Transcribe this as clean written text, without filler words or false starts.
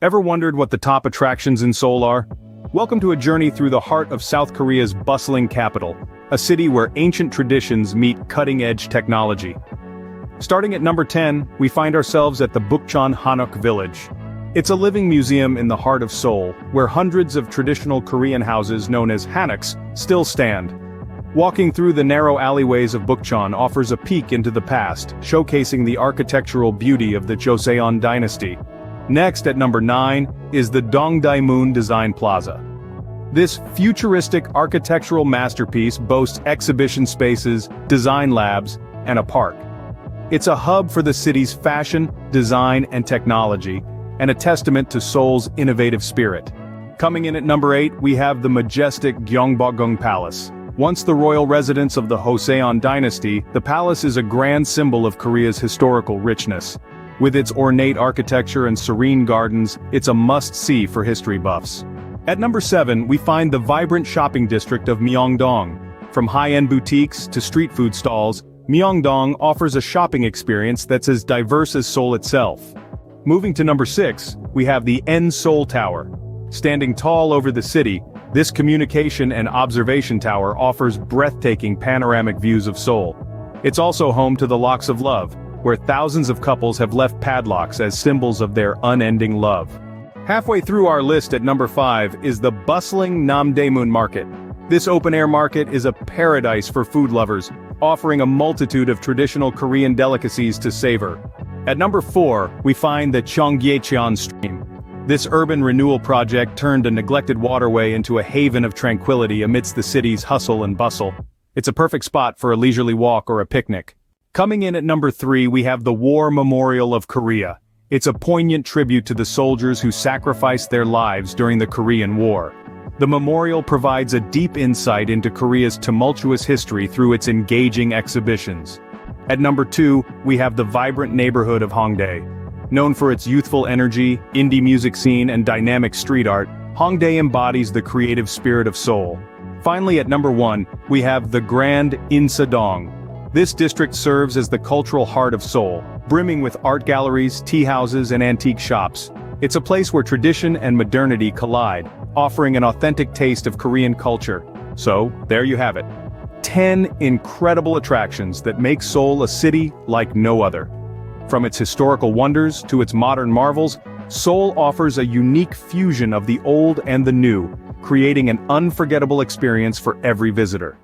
Ever wondered what the top attractions in Seoul are? Welcome to a journey through the heart of South Korea's bustling capital, a city where ancient traditions meet cutting-edge technology. Starting at number 10, we find ourselves at the Bukchon Hanok Village. It's a living museum in the heart of Seoul, where hundreds of traditional Korean houses known as hanoks still stand. Walking through the narrow alleyways of Bukchon offers a peek into the past, showcasing the architectural beauty of the Joseon dynasty. Next at number 9 is the Dongdaemun Design Plaza. This futuristic architectural masterpiece boasts exhibition spaces, design labs, and a park. It's a hub for the city's fashion, design, and technology, and a testament to Seoul's innovative spirit. Coming in at number 8, we have the majestic Gyeongbokgung Palace. Once the royal residence of the Joseon dynasty, the palace is a grand symbol of Korea's historical richness. With its ornate architecture and serene gardens, it's a must-see for history buffs. At number 7, we find the vibrant shopping district of Myeongdong. From high-end boutiques to street food stalls, Myeongdong offers a shopping experience that's as diverse as Seoul itself. Moving to number 6, we have the Seoul Tower. Standing tall over the city, this communication and observation tower offers breathtaking panoramic views of Seoul. It's also home to the Locks of Love, where thousands of couples have left padlocks as symbols of their unending love. Halfway through our list at number 5 is the bustling Namdaemun Market. This open-air market is a paradise for food lovers, offering a multitude of traditional Korean delicacies to savor. At number 4, we find the Changdeokgung Stream. This urban renewal project turned a neglected waterway into a haven of tranquility amidst the city's hustle and bustle. It's a perfect spot for a leisurely walk or a picnic. Coming in at number 3, we have the War Memorial of Korea. It's a poignant tribute to the soldiers who sacrificed their lives during the Korean War. The memorial provides a deep insight into Korea's tumultuous history through its engaging exhibitions. At number 2, we have the vibrant neighborhood of Hongdae. Known for its youthful energy, indie music scene, and dynamic street art, Hongdae embodies the creative spirit of Seoul. Finally, at number 1, we have the grand Insadong. This district serves as the cultural heart of Seoul, brimming with art galleries, tea houses, and antique shops. It's a place where tradition and modernity collide, offering an authentic taste of Korean culture. So, there you have it. 10 incredible attractions that make Seoul a city like no other. From its historical wonders to its modern marvels, Seoul offers a unique fusion of the old and the new, creating an unforgettable experience for every visitor.